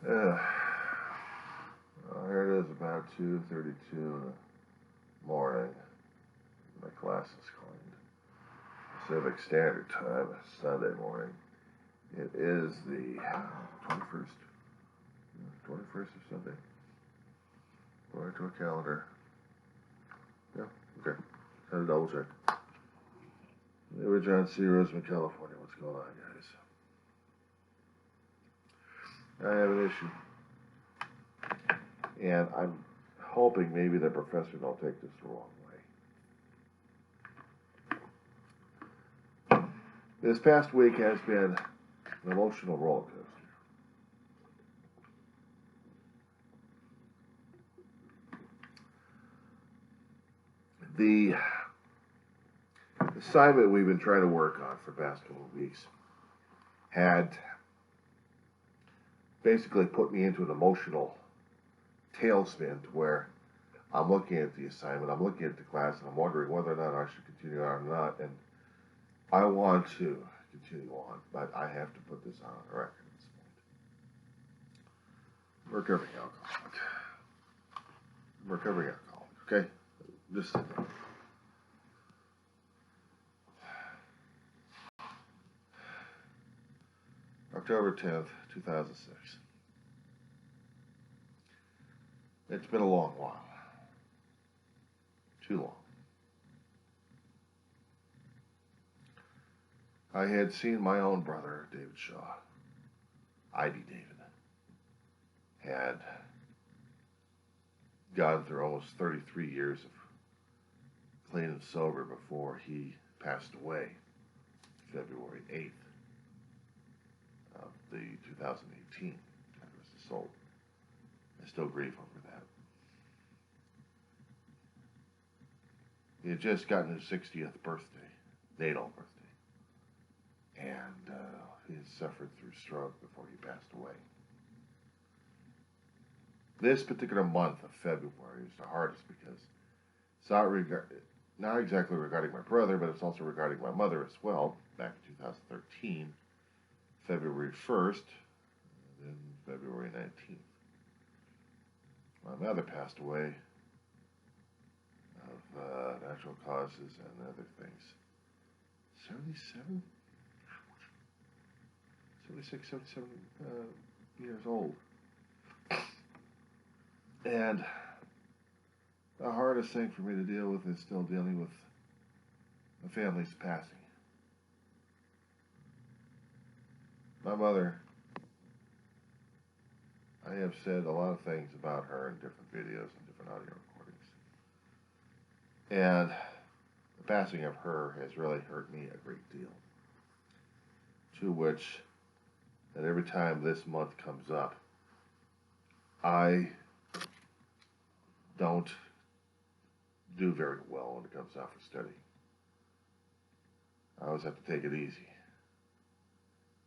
Uh, Here it is, about 2:32 in the morning. My class is cleaned. Pacific Standard Time, Sunday morning. It is the 21st. 21st of Sunday. Going to a calendar. Yeah, okay. Had to double check. Neighbor John C. Roseman, California. What's going on, guys? I have an issue. And I'm hoping maybe the professor don't take this the wrong way. This past week has been an emotional roller coaster. The assignment we've been trying to work on for the past couple of weeks had basically put me into an emotional tailspin to where I'm looking at the assignment, I'm looking at the class, and I'm wondering whether or not I should continue on or not. And I want to continue on, but I have to put this on the record at this point. I'm a recovering alcoholic. I'm a recovering alcoholic, okay? Just sit down. October 10th, 2006. It's been a long while. Too long. I had seen my own brother, David Shaw, ID David, had gone through almost 33 years of clean and sober before he passed away February 8th of the 2018. That was his soul. I still grieve over that. He had just gotten his 60th birthday, natal birthday, and he had suffered through stroke before he passed away. This particular month of February is the hardest because it's not exactly regarding my brother, but it's also regarding my mother as well. Back in 2013, February 1st, and then February 19th. My mother passed away of natural causes and other things. 77? 76, 77 years old. And the hardest thing for me to deal with is still dealing with the family's passing. My mother, I have said a lot of things about her in different videos and different audio recordings. And the passing of her has really hurt me a great deal. To which, that every time this month comes up, I don't do very well when it comes out for study. I always have to take it easy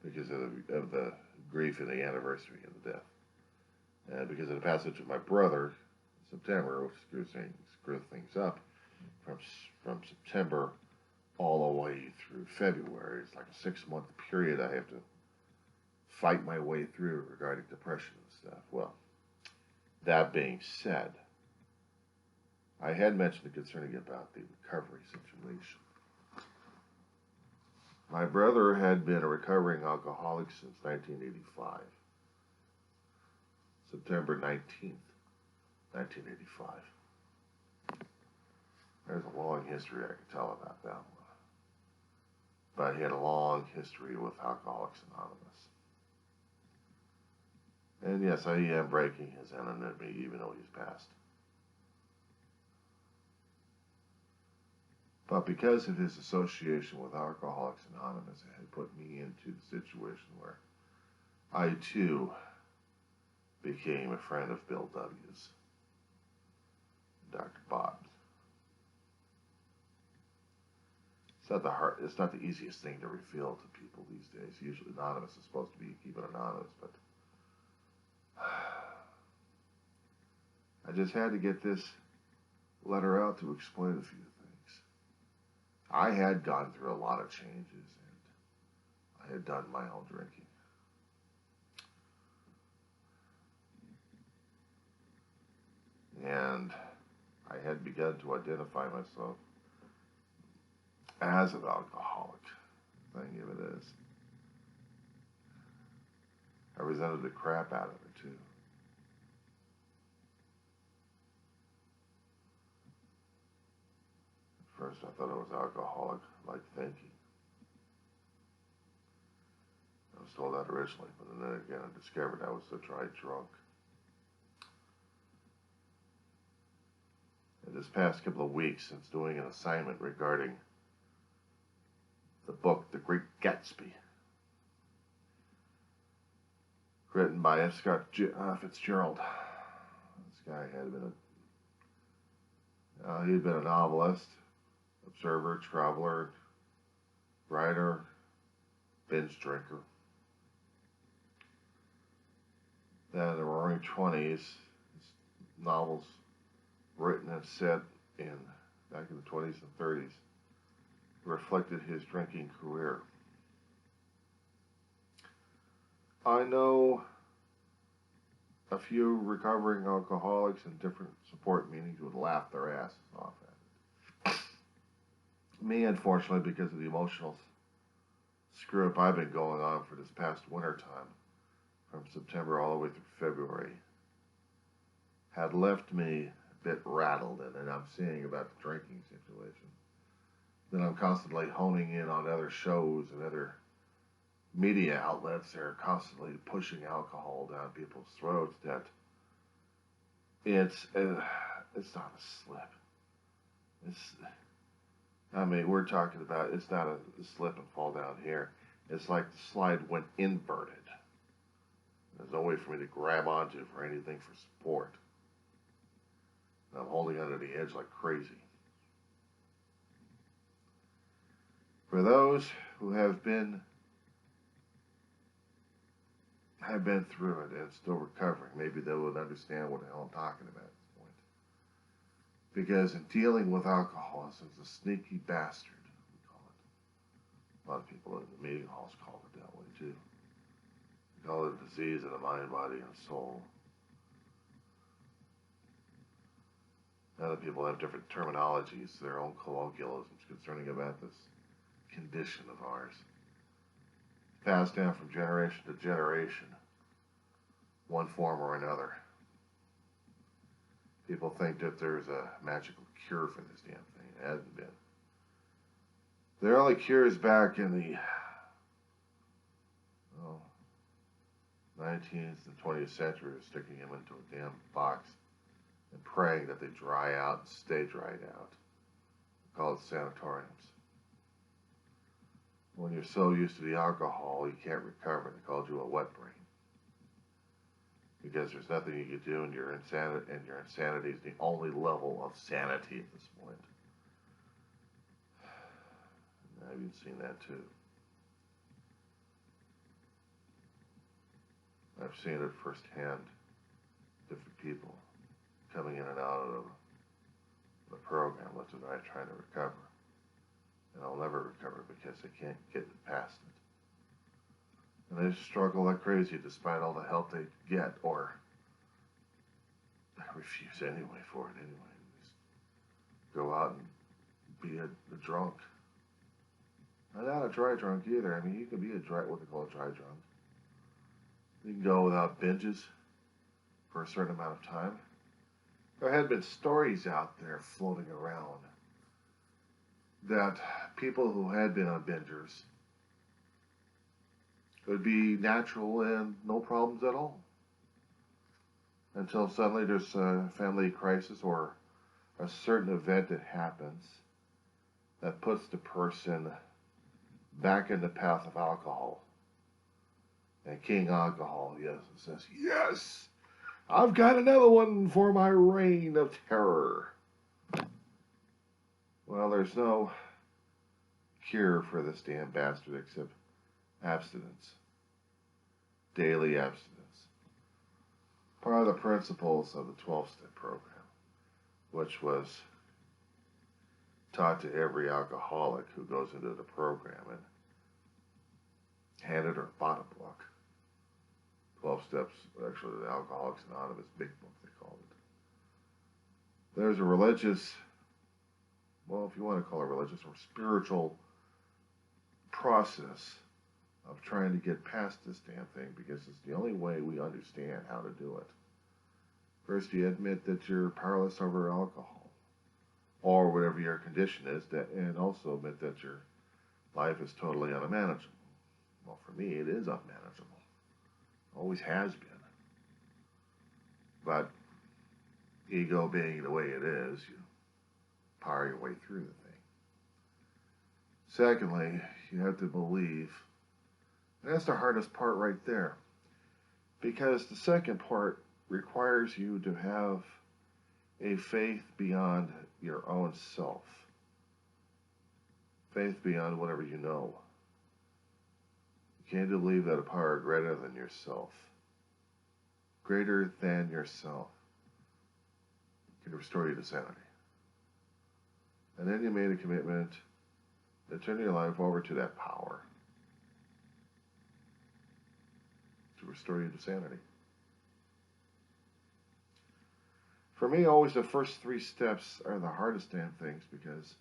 because of the grief and the anniversary of the death. And because of the passage of my brother in September, which screws things up, from September all the way through February. It's like a 6-month period I have to fight my way through regarding depression and stuff. Well, that being said, I had mentioned concerning about the recovery situation. My brother had been a recovering alcoholic since 1985. September 19th, 1985. There's a long history I could tell about that one. But he had a long history with Alcoholics Anonymous. And yes, I am breaking his anonymity even though he's passed. But because of his association with Alcoholics Anonymous, it had put me into the situation where I too became a friend of Bill W.'s, Dr. Bob's. It's not the easiest thing to reveal to people these days. Usually anonymous is supposed to be keep it anonymous, but I just had to get this letter out to explain a few things. I had gone through a lot of changes, and I had done my own drinking. begun to identify myself as an alcoholic. Thing of it is, I resented the crap out of it too. At first, I thought I was alcoholic-like thinking. I was told that originally, but then again, I discovered I was a dry drunk. In this past couple of weeks, since doing an assignment regarding the book, The Great Gatsby, written by F. Scott Fitzgerald. This guy had been he had been a novelist, observer, traveler, writer, binge drinker. Then in the roaring 20s, his novels written and set back in the 20s and 30s reflected his drinking career. I know a few recovering alcoholics and different support meetings would laugh their asses off at it. Me, unfortunately, because of the emotional screw-up I've been going on for this past winter time, from September all the way through February, had left me a bit rattled, and I'm seeing about the drinking situation. Then I'm constantly honing in on other shows and other media outlets that are constantly pushing alcohol down people's throats. That it's not a slip. We're talking about it's not a slip and fall down here. It's like the slide went inverted. There's no way for me to grab onto for anything for support. And I'm holding onto the edge like crazy. For those who have been through it and still recovering, maybe they would understand what the hell I'm talking about at this point. Because in dealing with alcoholism, it's a sneaky bastard, we call it. A lot of people in the meeting halls call it that way too. We call it a disease of the mind, body, and soul. Other people have different terminologies, their own colloquialisms concerning about this condition of ours. Passed down from generation to generation, one form or another. People think that there's a magical cure for this damn thing. It hasn't been. There are only cures back in the 19th and 20th century, sticking them into a damn box and praying that they dry out and stay dried out. We call it sanatoriums. When you're so used to the alcohol, you can't recover. They called you a wet brain. Because there's nothing you can do, and your insanity is the only level of sanity at this point. And I've seen that too. I've seen it firsthand. Different people coming in and out of the program left and right trying to recover. And I'll never recover because they can't get past it. And they struggle like crazy despite all the help they get, or refuse anyway for it anyway. Just go out and be a drunk. I'm not a dry drunk either. I mean, you can be what they call a dry drunk. You can go without binges for a certain amount of time. There had been stories out there floating around that people who had been on bingers would be natural and no problems at all. Until suddenly there's a family crisis or a certain event that happens that puts the person back in the path of alcohol. And King Alcohol, yes, says, yes, I've got another one for my reign of terror. Well, there's no cure for this damn bastard except abstinence. Daily abstinence. Part of the principles of the 12-step program, which was taught to every alcoholic who goes into the program and handed or bought a book. 12 Steps, actually the Alcoholics Anonymous Big Book, they called it. there's a religious, well, if you want to call it religious or spiritual process of trying to get past this damn thing because it's the only way we understand how to do it. First, you admit that you're powerless over alcohol or whatever your condition is, and also admit that your life is totally unmanageable. Well, for me, it is unmanageable. Always has been. But ego being the way it is, you power your way through the thing. Secondly, you have to believe. And that's the hardest part right there. Because the second part requires you to have a faith beyond your own self. Faith beyond whatever you know. You can't believe that a power greater than yourself, greater than yourself, can restore you to sanity. And then you made a commitment to turn your life over to that power to restore you to sanity. For me, always the first 3 steps are the hardest damn things, because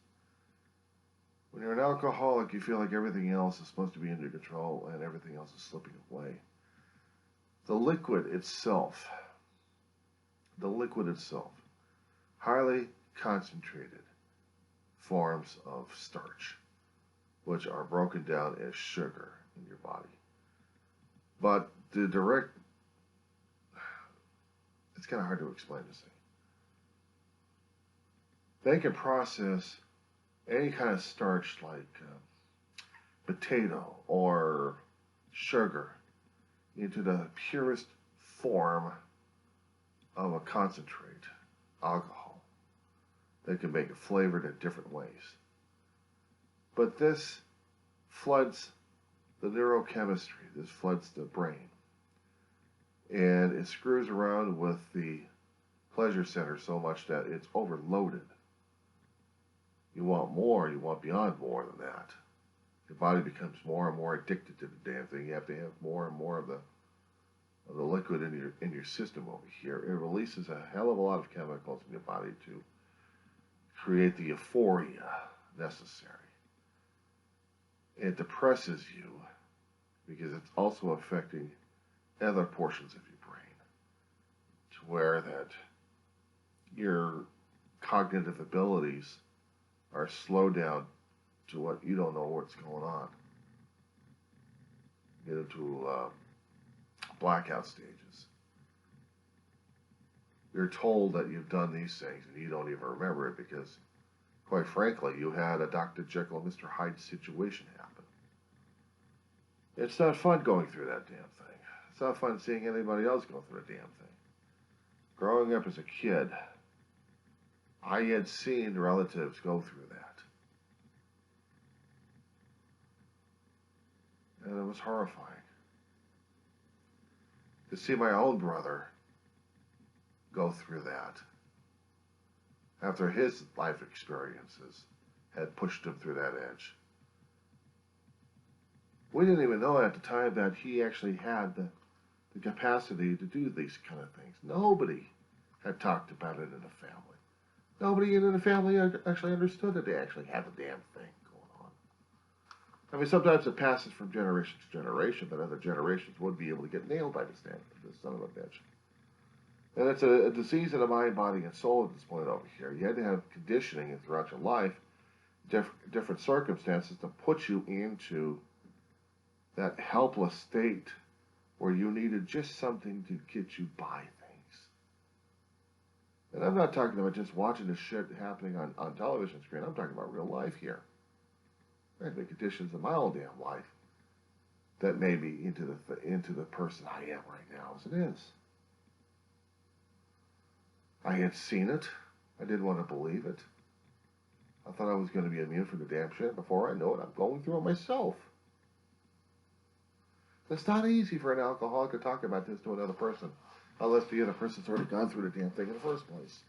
when you're an alcoholic, you feel like everything else is supposed to be under control and everything else is slipping away. The liquid itself, highly concentrated forms of starch, which are broken down as sugar in your body. But the direct, it's kind of hard to explain this thing. They can process any kind of starch like potato or sugar into the purest form of a concentrate, alcohol. They can make it flavored in different ways. But this floods the neurochemistry, this floods the brain. And it screws around with the pleasure center so much that it's overloaded. You want more, you want beyond more than that. Your body becomes more and more addicted to the damn thing. You have to have more and more of the liquid in your system over here. It releases a hell of a lot of chemicals in your body to create the euphoria necessary. It depresses you because it's also affecting other portions of your brain, to where that your cognitive abilities are slowed down to what you don't know what's going on. You get into blackout stages. You're told that you've done these things and you don't even remember it because, quite frankly, you had a Dr. Jekyll and Mr. Hyde situation happen. It's not fun going through that damn thing. It's not fun seeing anybody else go through a damn thing. Growing up as a kid, I had seen relatives go through that. And it was horrifying. To see my own brother go through that after his life experiences had pushed him through that edge. We didn't even know at the time that he actually had the capacity to do these kind of things. Nobody had talked about it in the family. Nobody in the family actually understood that they actually had the damn thing going on. I mean, sometimes it passes from generation to generation, but other generations would be able to get nailed by this son of a bitch. And it's a disease of the mind, body, and soul at this point over here. You had to have conditioning throughout your life, different circumstances to put you into that helpless state where you needed just something to get you by things. And I'm not talking about just watching this shit happening on television screen. I'm talking about real life here. Right, the conditions of my own damn life that made me into the person I am right now as it is. I had seen it. I didn't want to believe it. I thought I was going to be immune from the damn shit. Before I know it, I'm going through it myself. It's not easy for an alcoholic to talk about this to another person unless the other person's already gone through the damn thing in the first place.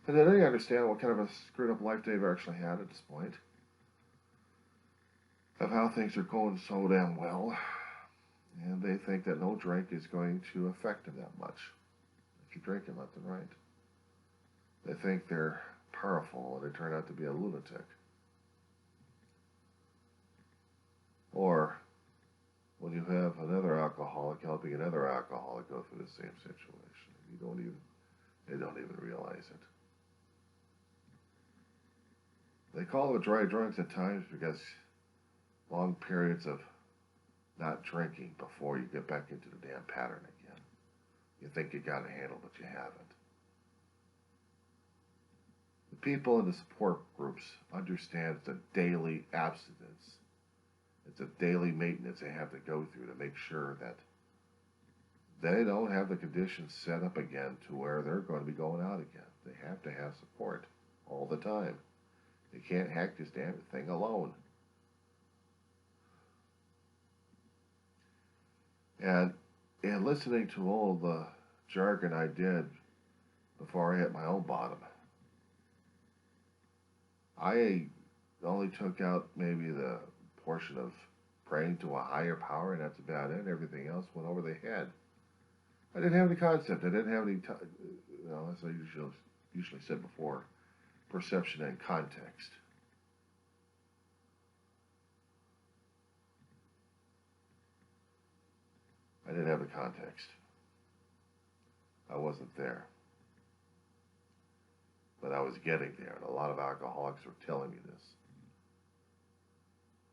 And then they understand what kind of a screwed up life they've actually had at this point, of how things are going so damn well, and they think that no drink is going to affect them that much. If you're drinking left and right. They think they're powerful, and they turn out to be a lunatic. Or when you have another alcoholic helping another alcoholic go through the same situation, they don't even realize it. They call it dry drugs at times because long periods of not drinking before you get back into the damn pattern again. You think you got it handled, but you haven't. The people in the support groups understand the daily abstinence. It's a daily maintenance they have to go through to make sure that they don't have the conditions set up again to where they're going to be going out again. They have to have support all the time. They can't hack this damn thing alone. And in listening to all the jargon I did before I hit my own bottom, I only took out maybe the portion of praying to a higher power, and that's about it. Everything else went over the head. I didn't have any concept. I didn't have any, as I usually said before, perception and context. I didn't have the context. I wasn't there. But I was getting there, and a lot of alcoholics were telling me this.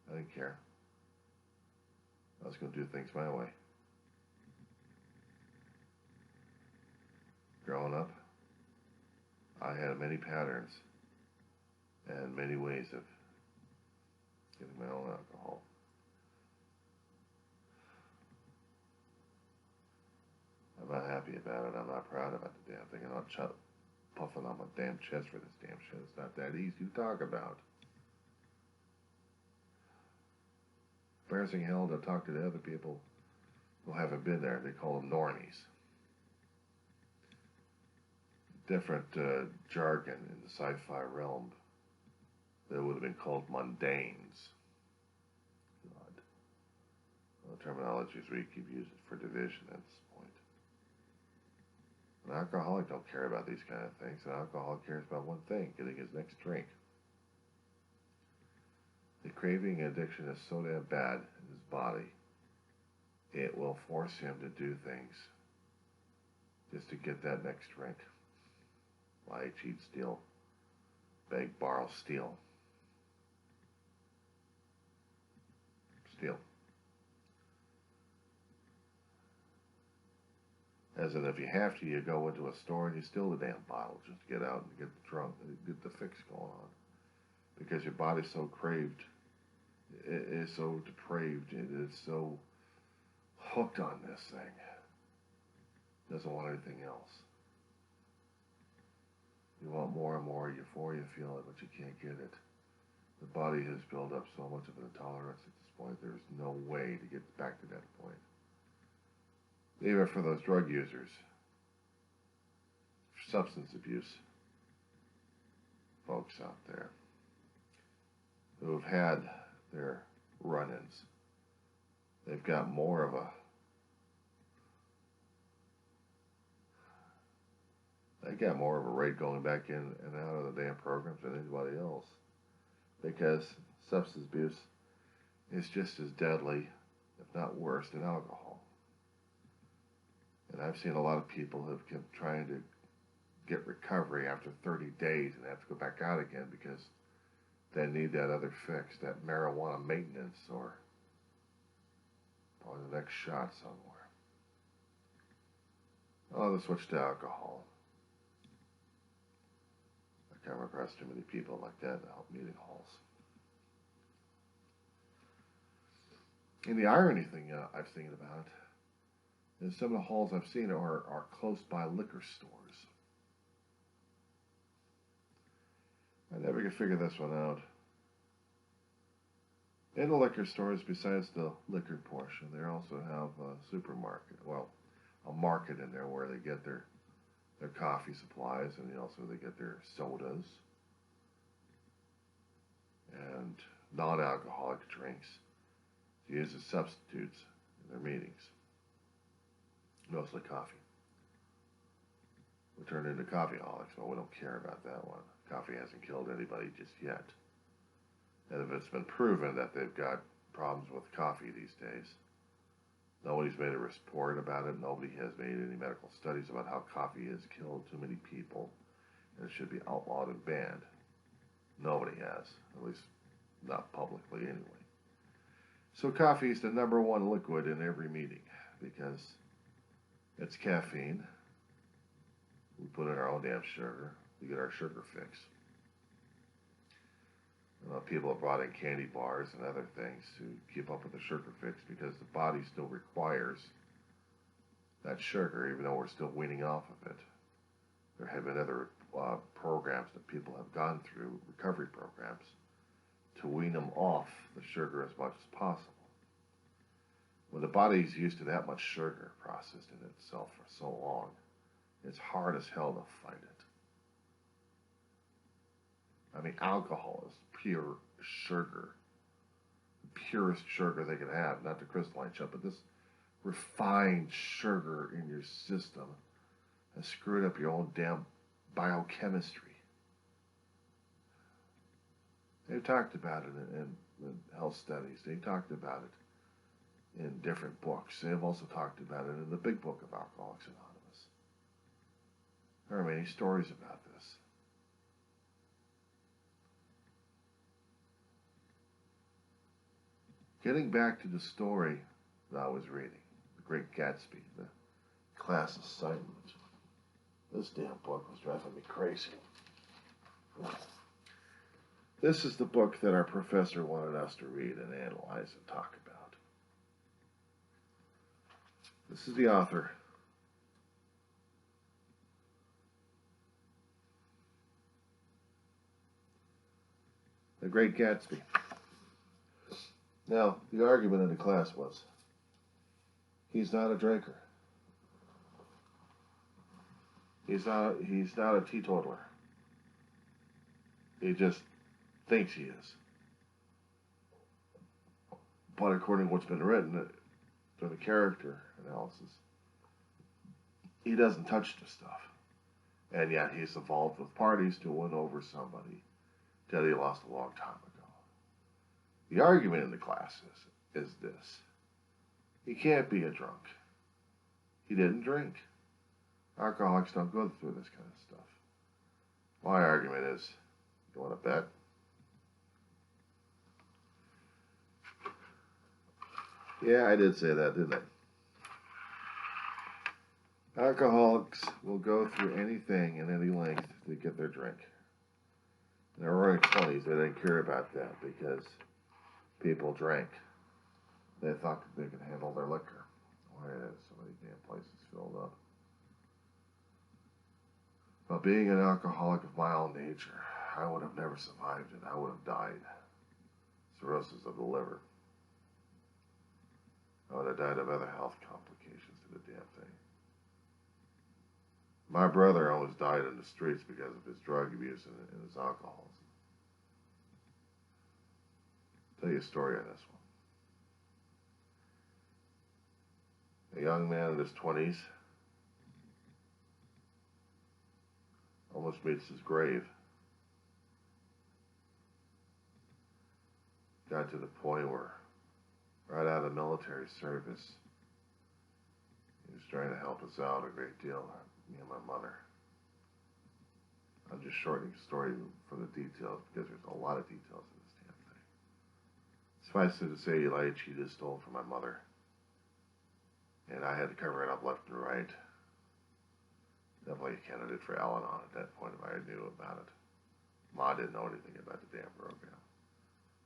I didn't care. I was going to do things my way. Growing up, I had many patterns and many ways of getting my own alcohol. I'm not happy about it. I'm not proud about the damn thing. I'm not puffing on my damn chest for this damn shit. It's not that easy to talk about. Embarrassing hell to talk to the other people who haven't been there. They call them normies. Different jargon in the sci-fi realm that would have been called mundanes. God. Well, the terminologies we keep using for division at this point. An alcoholic don't care about these kind of things. An alcoholic cares about one thing, getting his next drink. The craving addiction is so damn bad in his body, it will force him to do things just to get that next drink. Lie, cheat, steal, beg, borrow, steal. Steal. As in, if you have to, you go into a store and you steal the damn bottle just to get out and get drunk, get the fix going on. Because your body's so craved, it is so depraved, it is so hooked on this thing. It doesn't want anything else. You want more and more euphoria, feel it, but you can't get it. The body has built up so much of an intolerance at this point, there's no way to get back to that point. Even for those drug users, substance abuse folks out there who have had their run-ins, they've got more of a rate going back in and out of the damn programs than anybody else, because substance abuse is just as deadly, if not worse, than alcohol. And I've seen a lot of people who've kept trying to get recovery after 30 days and have to go back out again because they need that other fix, that marijuana maintenance, or probably the next shot somewhere. I'll have to switch to alcohol. I come across too many people like that in meeting halls. And the irony thing I've seen about is some of the halls I've seen are close by liquor stores. I never could figure this one out. In the liquor stores, besides the liquor portion, they also have a supermarket. Well, a market in there where they get their coffee supplies, and also they get their sodas and non-alcoholic drinks to use as substitutes in their meetings. Mostly coffee. we turned into coffeeaholics. Well, we don't care about that one. Coffee hasn't killed anybody just yet. And if it's been proven that they've got problems with coffee these days, nobody's made a report about it. Nobody has made any medical studies about how coffee has killed too many people and it should be outlawed and banned. Nobody has, at least not publicly anyway. So coffee is the #1 liquid in every meeting because it's caffeine. We put in our own damn sugar. We get our sugar fix. People have brought in candy bars and other things to keep up with the sugar fix because the body still requires that sugar, even though we're still weaning off of it. There have been other programs that people have gone through, recovery programs, to wean them off the sugar as much as possible. When the body's used to that much sugar processed in itself for so long, it's hard as hell to fight it. I mean, alcohol is pure sugar, the purest sugar they can have, not the crystalline stuff, but this refined sugar in your system has screwed up your own damn biochemistry. They've talked about it in health studies. They've talked about it in different books. They've also talked about it in the big book of Alcoholics Anonymous. There are many stories about this. Getting back to the story that I was reading, The Great Gatsby, the class assignment. This damn book was driving me crazy. This is the book that our professor wanted us to read and analyze and talk about. This is the author. The Great Gatsby. Now, the argument in the class was, he's not a drinker. He's not a teetotaler. He just thinks he is. But according to what's been written through the character analysis, he doesn't touch the stuff. And yet he's involved with parties to win over somebody that he lost a long time ago. The argument in the class is this. He can't be a drunk. He didn't drink. Alcoholics don't go through this kind of stuff. My argument is, you want to bet? Yeah, I did say that, didn't I? Alcoholics will go through anything and any length to get their drink. In their early 20s, they didn't care about that because people drank. They thought that they could handle their liquor. Why is so many damn places filled up? But being an alcoholic of my own nature, I would have never survived it. I would have died. Cirrhosis of the liver. I would have died of other health complications to the damn thing. My brother almost died in the streets because of his drug abuse and his alcoholism. I'll tell you a story on this one. A young man in his 20s almost meets his grave. Got to the point where, right out of military service, he was trying to help us out a great deal, me and my mother. I'm just shortening the story for the details because there's a lot of details in this damn thing. Suffice it to say, Elijah Cheetah stole from my mother. And I had to cover it up left and right. Definitely a candidate for Al-Anon at that point if I knew about it. Ma didn't know anything about the damn program.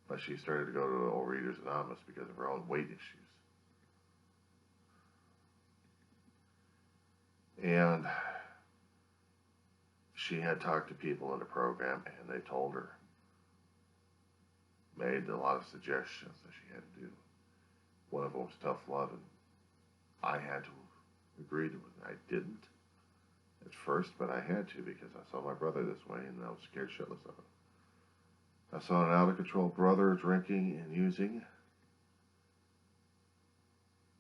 But she started to go to Overeaters Anonymous because of her own weight issues. And she had talked to people in the program, and they told her, made a lot of suggestions that she had to do. One of them was tough love, and I had to agree to it. I didn't at first, but I had to because I saw my brother this way, and I was scared shitless of it. I saw an out-of-control brother drinking and using,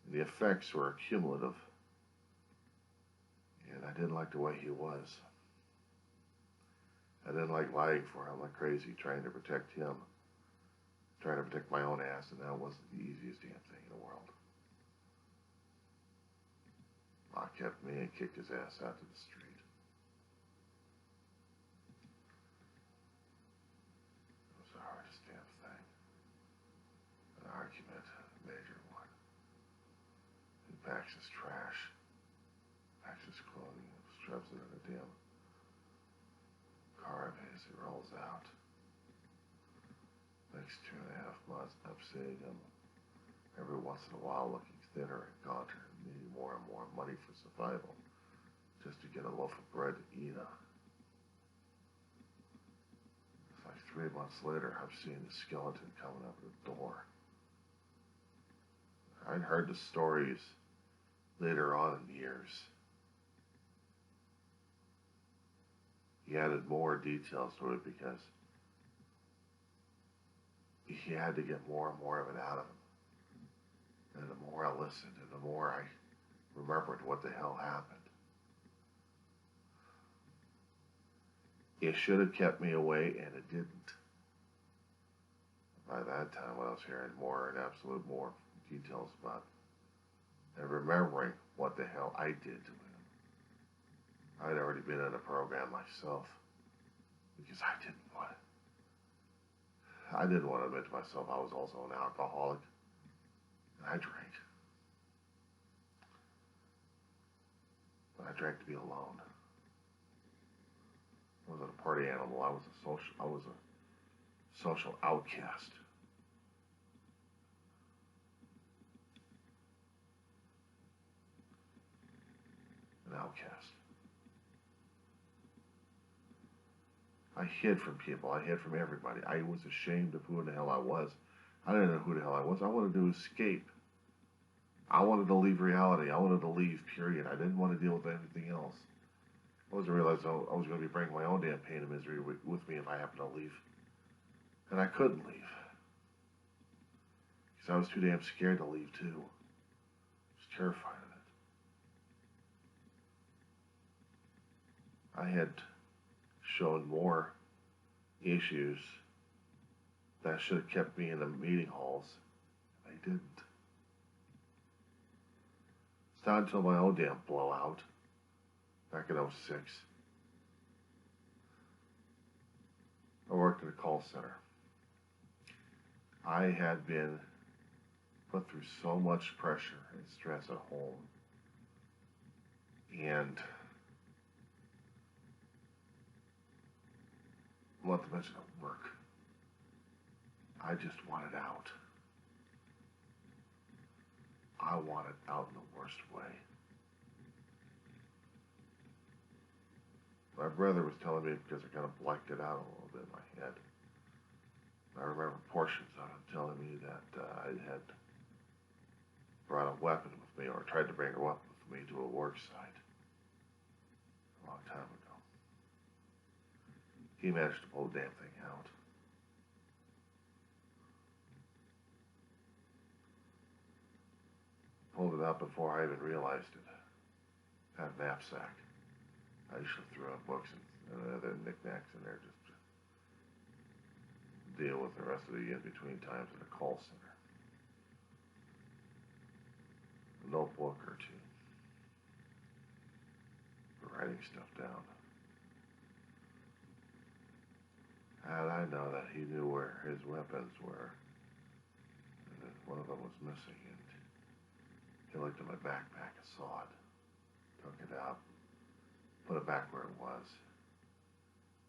and the effects were cumulative. And I didn't like the way he was. I didn't like lying for him like crazy, trying to protect him, trying to protect my own ass, and that wasn't the easiest damn thing in the world. Ma kept me and kicked his ass out to the street. It was the hardest damn thing. An argument, a major one. He packs his trash, packs his clothing, shoves it in a damn car of his. He rolls out. Next 2.5 months, I'm seeing him every once in a while looking thinner and gaunter, needing more and more money for survival, just to get a loaf of bread to eat on. It's like 3 months later, I'm seeing the skeleton coming up the door. I'd heard the stories later on in years. He added more details to it because he had to get more and more of it out of him. And the more I listened, and the more I remembered what the hell happened. It should have kept me away, and it didn't. By that time, I was hearing more and absolute more details about it, and remembering what the hell I did to him. I'd already been in a program myself, because I didn't want to admit to myself I was also an alcoholic, and I drank. But I drank to be alone. I wasn't a party animal. I was a social outcast. An outcast. I hid from people. I hid from everybody. I was ashamed of who the hell I was. I didn't know who the hell I was. I wanted to escape. I wanted to leave reality. I wanted to leave, period. I didn't want to deal with anything else. I wasn't realizing I was going to be bringing my own damn pain and misery with me if I happened to leave. And I couldn't leave. Because I was too damn scared to leave, too. I was terrified of it. I had shown more issues that should have kept me in the meeting halls. I didn't. It's not until my own damn blowout back in '06. I worked at a call center. I had been put through so much pressure and stress at home, and not to mention at work. I just wanted out. I wanted out in the worst way. My brother was telling me, because I kind of blacked it out a little bit in my head. I remember portions of it telling me that I had brought a weapon with me, or tried to bring a weapon with me to a work site a long time ago. He managed to pull the damn thing out. Pulled it out before I even realized it. Had a knapsack. I usually threw out books and other knickknacks in there just to deal with the rest of the in-between times at a call center. A notebook or two for writing stuff down. And I know that he knew where his weapons were, and that one of them was missing, and he looked at my backpack and saw it, took it out, put it back where it was.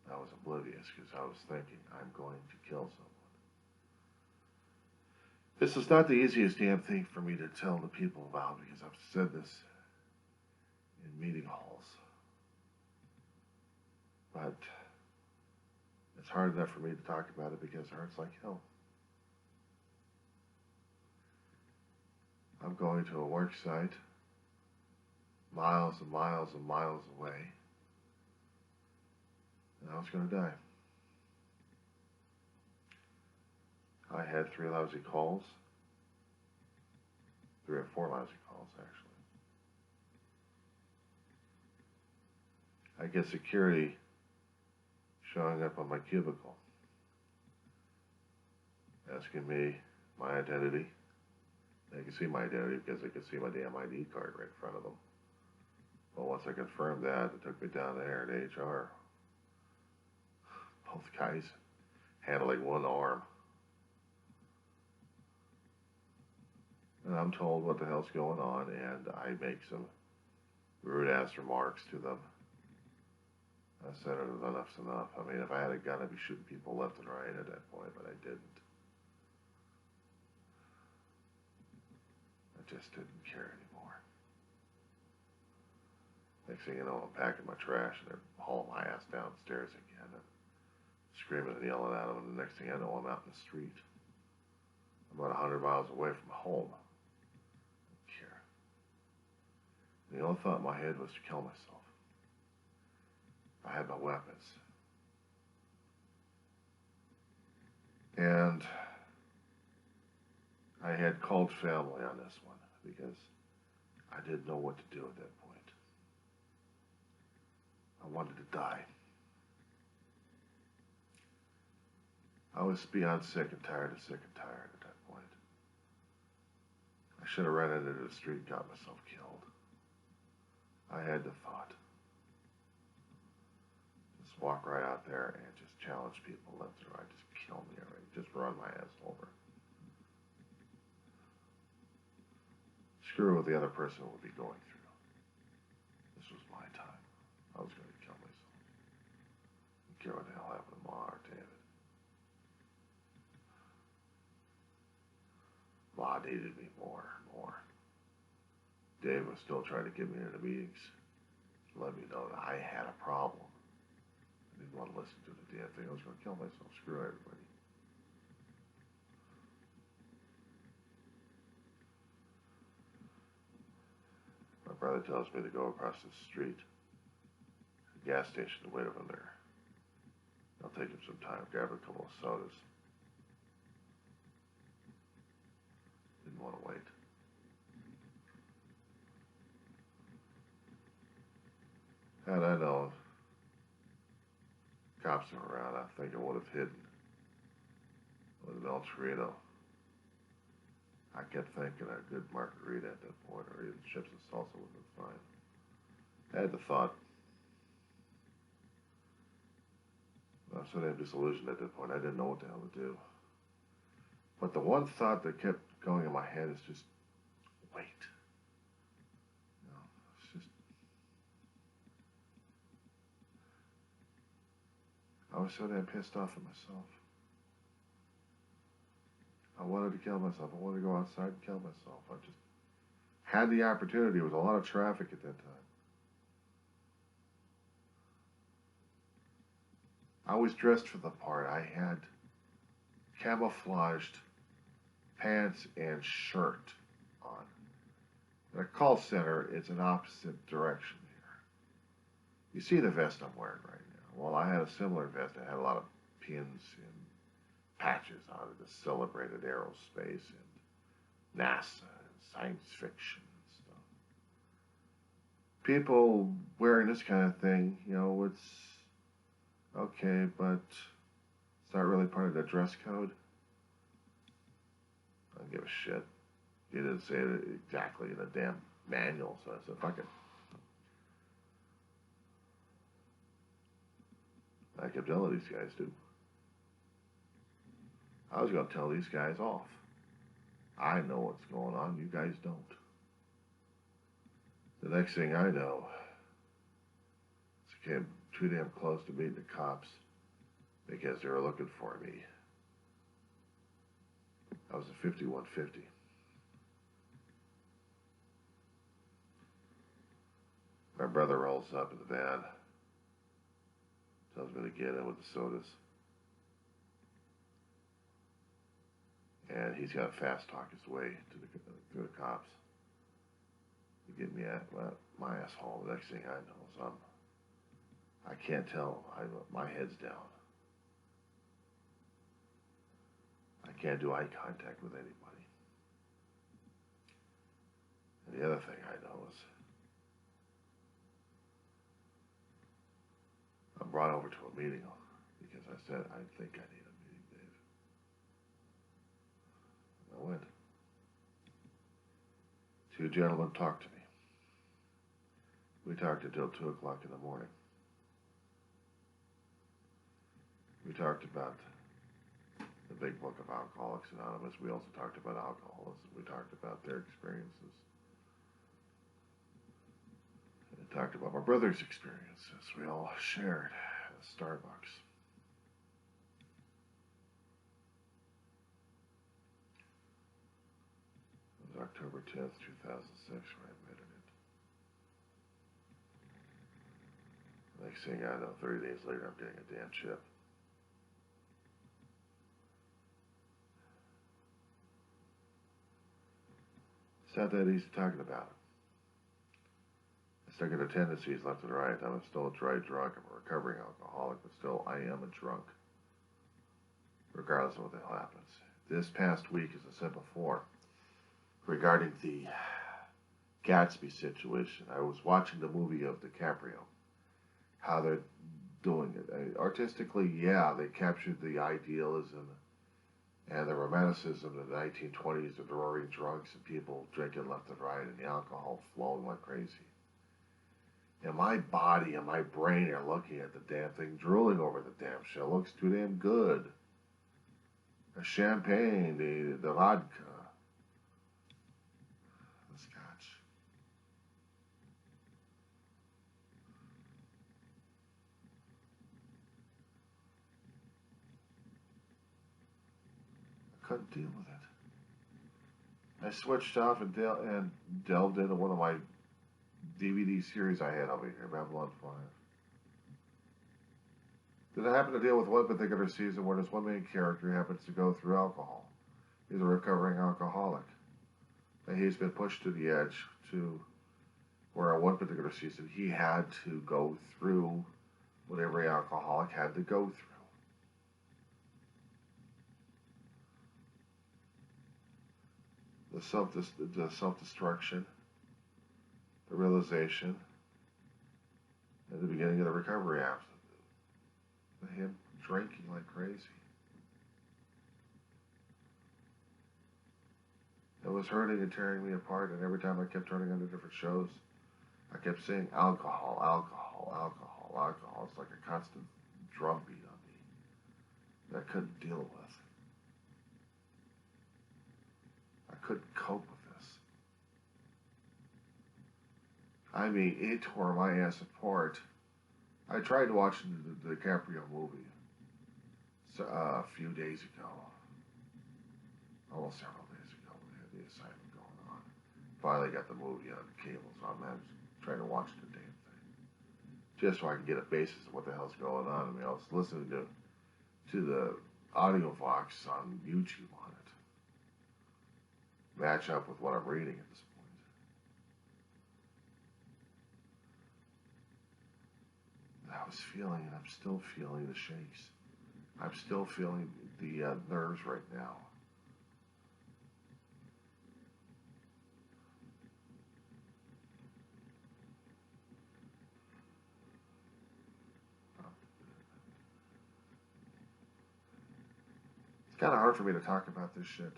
I was oblivious because I was thinking, I'm going to kill someone. This is not the easiest damn thing for me to tell the people about, because I've said this in meeting halls. But it's hard enough for me to talk about it because it hurts like hell. I'm going to a work site, miles and miles and miles away, and I was going to die. I had 3 lousy calls, 3 or 4 lousy calls actually. I get security showing up on my cubicle, asking me my identity. They can see my identity because they can see my damn ID card right in front of them. Well, once I confirmed that, it took me down there to HR. Both guys handling one arm. And I'm told what the hell's going on, and I make some rude-ass remarks to them. I said enough's enough. I mean, if I had a gun, I'd be shooting people left and right at that point, but I didn't. I just didn't care anymore. Next thing you know, I'm packing my trash, and they're hauling my ass downstairs again, and screaming and yelling at them, and the next thing I know, I'm out in the street. I'm about 100 miles away from home. I don't care. The only thought in my head was to kill myself. I had my weapons. And I had called family on this one because I didn't know what to do at that point. I wanted to die. I was beyond sick and tired at that point. I should have run into the street and got myself killed. I had the thought. Just walk right out there and just challenge people left and right. Just kill me already. Just run my ass over. Screw what the other person would be going through. This was my time. I was going to kill myself. I don't care what the hell happened to Ma or David. Ma needed me more and more. Dave was still trying to get me into meetings, let me know that I had a problem. I didn't want to listen to the damn thing. I was going to kill myself. Screw everybody. My brother tells me to go across the street, the gas station, to wait over there. I'll take him some time, grab a couple of sodas. Didn't want to wait. Had I known cops were around, I think I would have hidden with an El Torito. I kept thinking a good margarita at that point, or even chips and salsa would have been fine. I had the thought. I was so damn disillusioned at that point, I didn't know what the hell to do. But the one thought that kept going in my head is just, wait. You know, it's just, I was so damn pissed off at myself. I wanted to kill myself. I wanted to go outside and kill myself. I just had the opportunity. There was a lot of traffic at that time. I was dressed for the part. I had camouflaged pants and shirt on. In a call center, it's an opposite direction here. You see the vest I'm wearing right now. Well, I had a similar vest. It had a lot of pins and patches on it that celebrated aerospace and NASA and science fiction and stuff. People wearing this kind of thing, you know, it's okay, but it's not really part of the dress code. I don't give a shit. He didn't say it exactly in the damn manual, so I said, fuck it. I kept telling these guys to. I was going to tell these guys off. I know what's going on. You guys don't. The next thing I know, it came too damn close to meeting the cops because they were looking for me. I was a 5150. My brother rolls up in the van, tells me to get in with the sodas. And he's got to fast talk his way to the cops to get me at my asshole. The next thing I know is I can't tell. My head's down. I can't do eye contact with anybody. And the other thing I know is on over to a meeting because I said, I think I need a meeting, Dave. I went. Two gentlemen talked to me. We talked until 2 o'clock in the morning. We talked about the big book of Alcoholics Anonymous. We also talked about alcoholism. We talked about their experiences. We talked about my brother's experiences. We all shared at Starbucks. It was October 10th, 2006 when I admitted it. Next thing I know, 30 days later, I'm getting a damn chip. It's not that easy talking about it. I still get the tendencies left and right. I'm still a dry drunk. I'm a recovering alcoholic, but still I am a drunk, regardless of what the hell happens. This past week, as I said before, regarding the Gatsby situation, I was watching the movie of DiCaprio, how they're doing it. Artistically, yeah, they captured the idealism and the romanticism of the 1920s of the roaring drunks and people drinking left and right and the alcohol flowing like crazy. And my body and my brain are looking at the damn thing, drooling over the damn shit. It looks too damn good. The champagne, the vodka, the scotch. I couldn't deal with it. I switched off and delved into one of my DVD series I had over here, Babylon 5. Did I happen to deal with one particular season where this one main character happens to go through alcohol? He's a recovering alcoholic. And he's been pushed to the edge to where on one particular season he had to go through what every alcoholic had to go through. The self-destruction, the realization, and the beginning of the recovery after him drinking like crazy. It was hurting and tearing me apart, and every time I kept turning on to different shows, I kept saying alcohol, alcohol, alcohol, alcohol. It's like a constant drumbeat on me that I couldn't deal with. I couldn't cope with this. I mean, it tore my ass apart. I tried watching the DiCaprio movie a few days ago. Almost several days ago when they had the assignment going on. Finally got the movie on cable, so I'm trying to watch the damn thing. Just so I can get a basis of what the hell's going on. I mean, I was listening to the audio vox on YouTube on it. Match up with what I'm reading at this point. And I was feeling, and I'm still feeling the shakes. I'm still feeling the nerves right now. It's kind of hard for me to talk about this shit.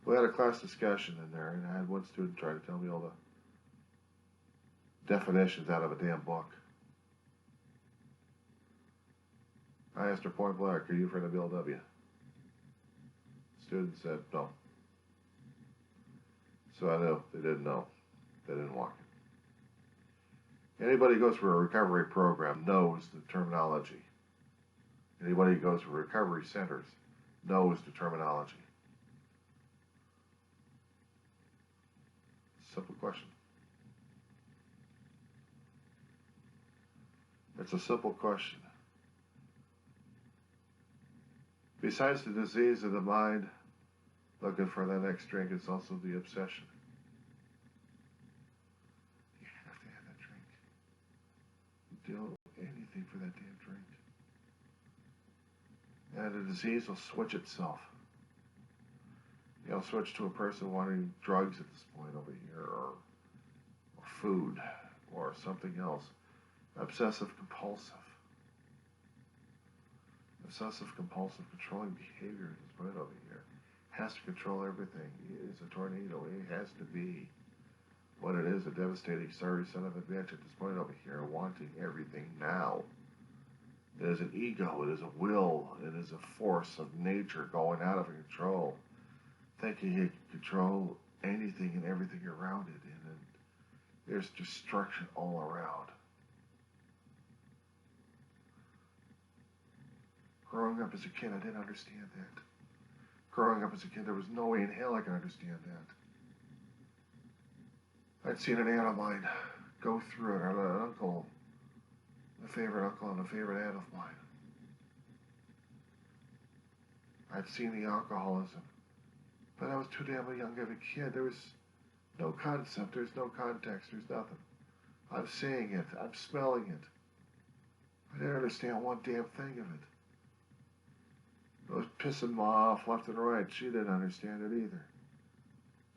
We had a class discussion in there, and I had one student try to tell me all the definitions out of a damn book. I asked her point blank, are you for the BLW? The student said no. So I knew they didn't know. They didn't want it. Anybody who goes through a recovery program knows the terminology. Anybody who goes through recovery centers knows the terminology. Simple question. It's a simple question. Besides the disease of the mind, looking for the next drink, it's also the obsession. You have to have that drink. Do anything for that damn drink. And the disease will switch itself. You'll switch to a person wanting drugs at this point over here, or food, or something else. Obsessive compulsive. Obsessive compulsive controlling behavior is right over here. Has to control everything. He is a tornado. He has to be what it is, a devastating, sorry son of a bitch at this point over here, wanting everything now. It is an ego, it is a will, it is a force of nature going out of control, thinking he can control anything and everything around it, and there's destruction all around. Growing up as a kid, I didn't understand that. Growing up as a kid, there was no way in hell I could understand that. I'd seen an aunt of mine go through it, or an uncle, a favorite uncle and a favorite aunt of mine. I'd seen the alcoholism, but I was too damn young of a kid. There was no concept, there's no context, there's nothing. I'm seeing it, I'm smelling it. I didn't understand one damn thing of it. It was pissing Ma off left and right. She didn't understand it either.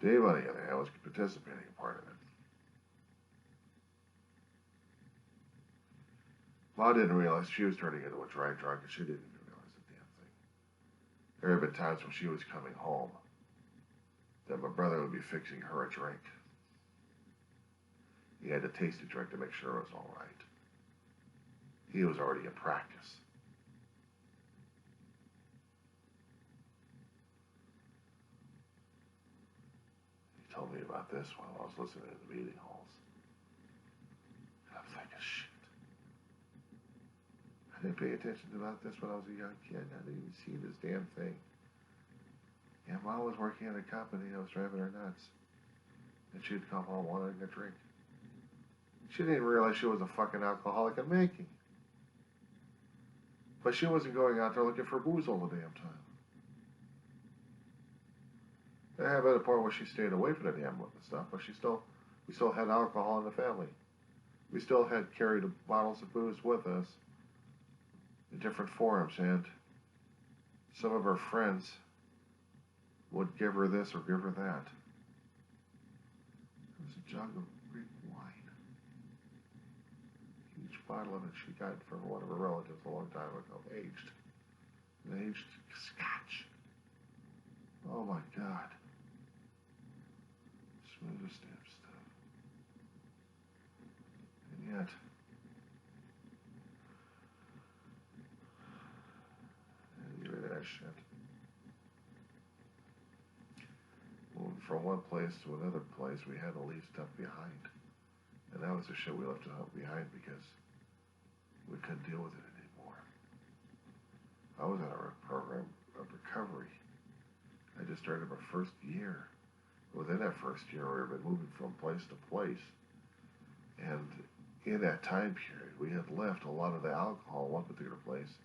Dave, on the other hand, was participating in part of it. Ma didn't realize she was turning into a dry drunk, and she didn't even realize the damn thing. There had been times when she was coming home that my brother would be fixing her a drink. He had to taste the drink to make sure it was all right. He was already in practice. He told me about this while I was listening to the meeting halls. And I'm thinking, shit. I didn't pay attention about this when I was a young kid. I didn't even see this damn thing. Yeah, Mom was working at a company that was driving her nuts. And she'd come home wanting a drink. She didn't realize she was a fucking alcoholic in making. But she wasn't going out there looking for booze all the damn time. I had been a point where she stayed away from the damn stuff, but we still had alcohol in the family. We still had carried bottles of booze with us in different forms, and some of her friends would give her this or give her that. It was a jug of Greek wine. Huge bottle of it she got from one of her relatives a long time ago, aged. An aged scotch. Oh my God. Smooth as damn stuff. And yet, get rid of that shit. Moving from one place to another place, we had to leave stuff behind. And that was the shit we left behind because we couldn't deal with it anymore. I was in a program of recovery. I just started my first year. Within that first year, we had been moving from place to place. And in that time period, we had left a lot of the alcohol in one particular place.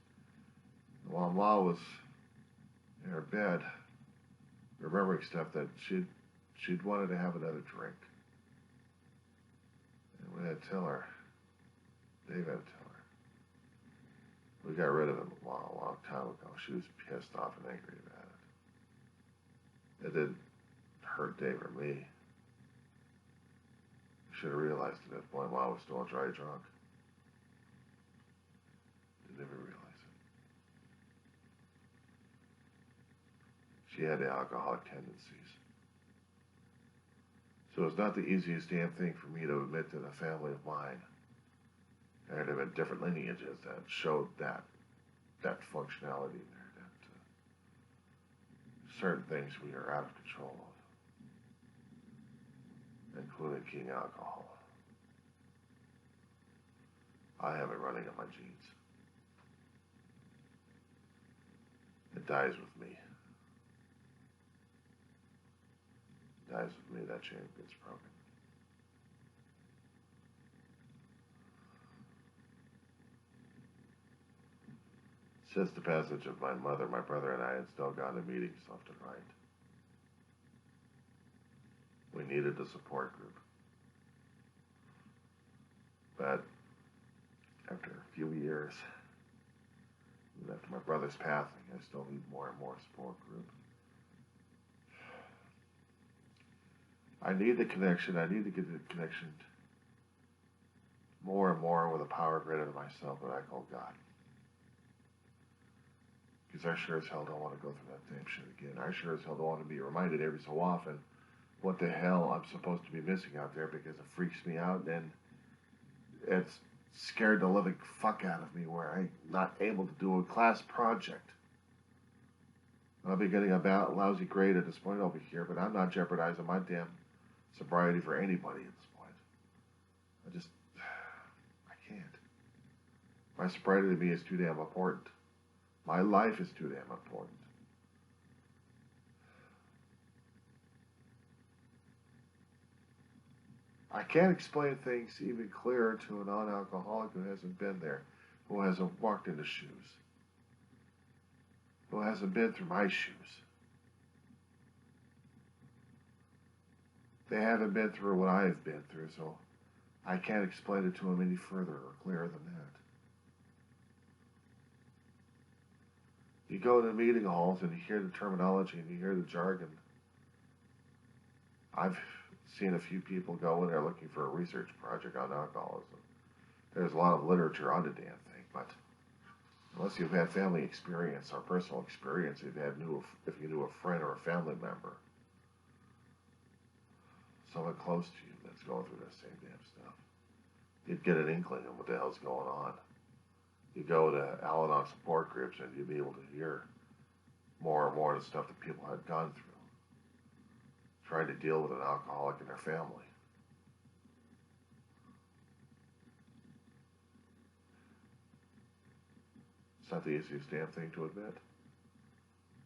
And while Ma was in her bed, remembering stuff that she'd wanted to have another drink. And we had to tell her, Dave had to tell her. We got rid of him a long time ago. She was pissed off and angry about it. It didn't hurt Dave or me. Should have realized at that point Ma was still a dry drunk. Didn't even realize it. She had the alcoholic tendencies. So it's not the easiest damn thing for me to admit to the family of mine. There had been different lineages that showed that functionality there, that certain things we are out of control of, including king alcohol. I have it running in my genes. It dies with me. It dies with me, that chain gets broken. Since the passage of my mother, my brother and I had still gone to meetings left and right. We needed a support group. But after a few years, after my brother's passing, I still need more and more support group. I need the connection. I need to get the connection more and more with a power greater than myself that I call God. Because I sure as hell don't want to go through that same shit again. I sure as hell don't want to be reminded every so often what the hell I'm supposed to be missing out there, because it freaks me out and it's scared the living fuck out of me where I'm not able to do a class project. I'll be getting a lousy grade at this point over here, but I'm not jeopardizing my damn sobriety for anybody at this point. I can't. My sobriety to me is too damn important. My life is too damn important. I can't explain things even clearer to a non-alcoholic who hasn't been there, who hasn't walked in the shoes, who hasn't been through my shoes. They haven't been through what I have been through, so I can't explain it to them any further or clearer than that. You go to the meeting halls and you hear the terminology and you hear the jargon. I've seen a few people go in there looking for a research project on alcoholism. There's a lot of literature on the damn thing, but unless you've had family experience or personal experience, if you knew a friend or a family member, someone close to you that's going through the same damn stuff, you'd get an inkling of what the hell's going on. You go to Al-Anon support groups and you'd be able to hear more and more of the stuff that people had gone through, trying to deal with an alcoholic and their family. It's not the easiest damn thing to admit.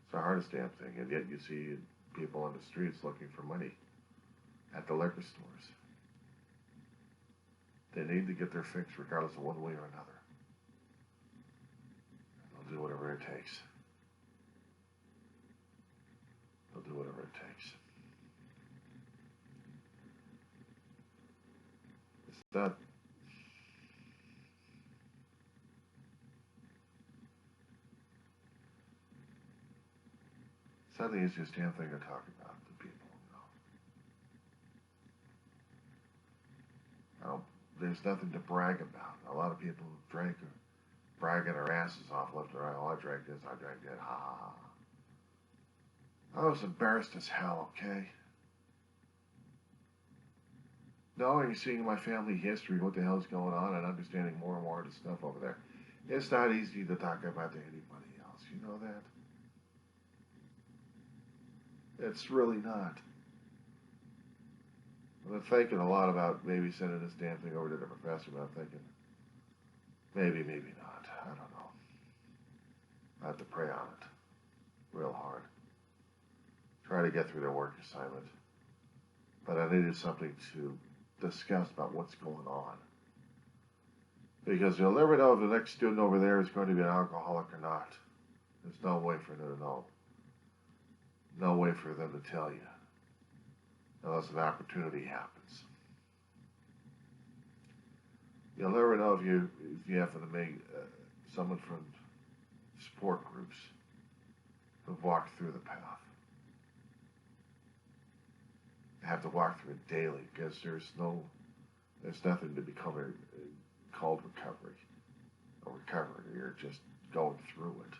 It's the hardest damn thing, and yet you see people on the streets looking for money at the liquor stores. They need to get their fix regardless of one way or another. They'll do whatever it takes. They'll do whatever it takes. It's not the easiest damn thing to talk about to people, there's nothing to brag about. A lot of people who drink are bragging their asses off left and right. Oh, I drank this, I drank that, ha ha ha. I was embarrassed as hell, okay? Knowing, seeing my family history, what the hell's going on, and understanding more and more of the stuff over there, it's not easy to talk about to anybody else. You know that? It's really not. I've been thinking a lot about maybe sending this damn thing over to the professor, but I'm thinking, maybe not. I don't know. I have to pray on it real hard. Try to get through their work assignment. But I needed something to discuss about what's going on. Because you'll never know if the next student over there is going to be an alcoholic or not. There's no way for them to know. No way for them to tell you. Unless an opportunity happens. You'll never know if you happen to meet someone from support groups who've walked through the path. You have to walk through it daily because there's nothing to become called recovery. Or recovery. You're just going through it.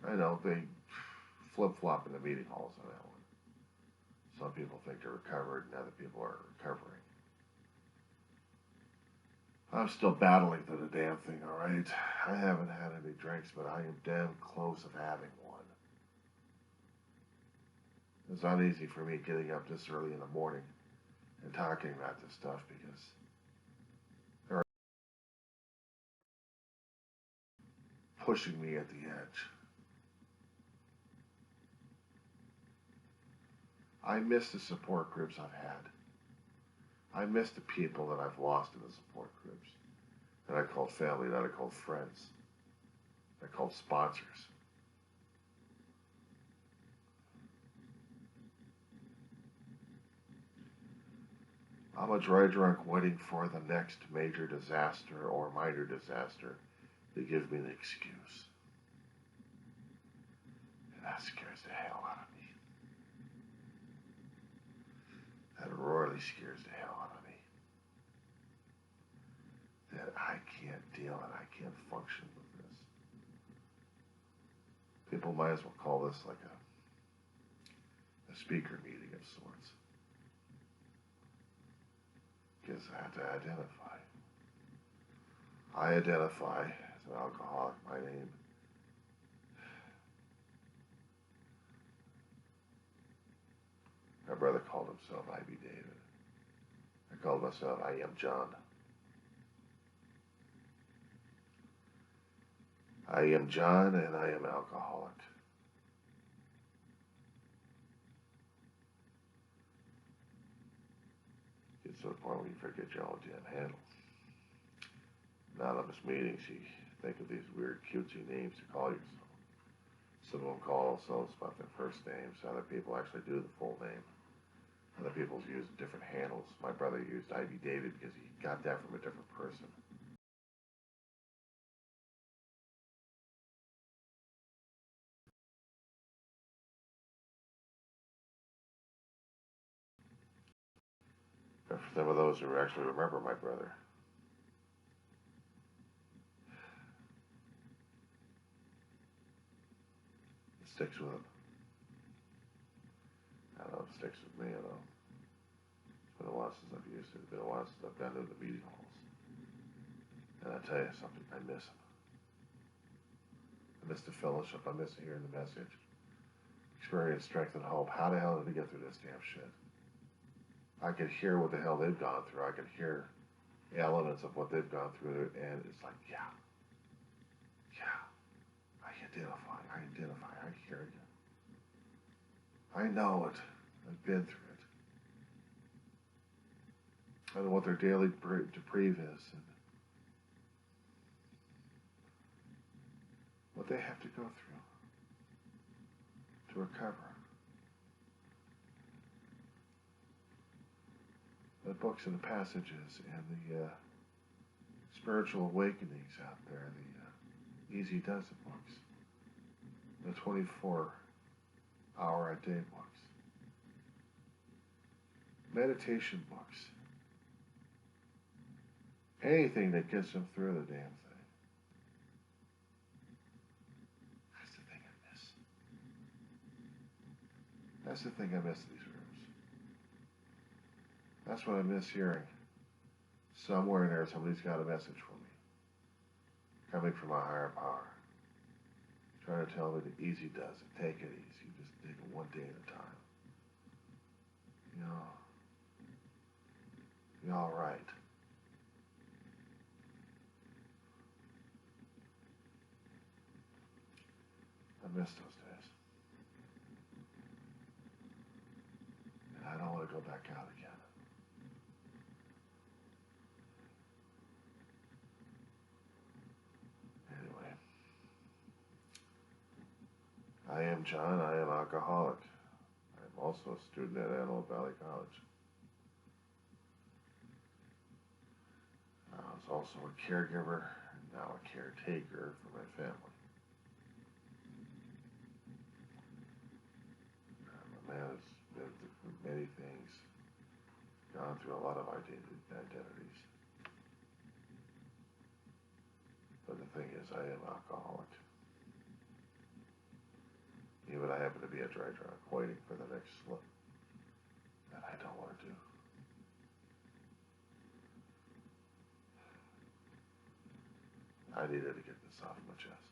I know they flip-flop in the meeting halls on that one. Some people think they're recovered and other people are recovering. I'm still battling through the damn thing, all right? I haven't had any drinks, but I am damn close of having one. It's not easy for me getting up this early in the morning and talking about this stuff because they're pushing me at the edge. I miss the support groups I've had. I miss the people that I've lost in the support groups. That I called family, that I called friends. That I called sponsors. I'm a dry drunk waiting for the next major disaster or minor disaster to give me an excuse. And that scares the hell out of me. That royally scares the hell out of me. deal and I can't function with this. People might as well call this like a speaker meeting of sorts. Because I have to identify. I identify as an alcoholic. My name. My brother called himself I.B. David. I called myself I am John. I am John and I am alcoholic. Gets to the point where you forget your own damn handle. Anonymous meetings, you think of these weird cutesy names to call yourself. Some of them call themselves by their first names. Other people actually do the full name. Other people use different handles. My brother used I.B. David because he got that from a different person. But for some of those who actually remember my brother, it sticks with them. I don't know if it sticks with me, I don't know. It's been a while since I've used it. It's been a while since I've been to the meeting halls. And I tell you something, I miss them. I miss the fellowship. I miss hearing the message. Experience, strength, and hope. How the hell did we get through this damn shit? I could hear what the hell they've gone through. I could hear elements of what they've gone through, and it's like, yeah, I identify, I hear you. I know it. I've been through it. I know what their daily deprive is, and what they have to go through to recover. The books and the passages and the spiritual awakenings out there, the Easy Does It books, the 24-hour-a-day books, meditation books, anything that gets them through the damn thing. That's the thing I miss. That's the thing I miss in these rooms. That's what I miss hearing. Somewhere in there, somebody's got a message for me. Coming from a higher power. Trying to tell me that easy does it. Take it easy. Just take it one day at a time. You know, be all right. I miss those days. And I don't want to go back out again. Anyway. I am John. I am alcoholic. I am also a student at Antelope Valley College. I was also a caregiver and now a caretaker for my family. My man has been through many things, gone through a lot of identities. But the thing is, I am alcoholic. Even I happen to be a dry drunk waiting for the next slip that I don't want to do. I needed to get this off my chest.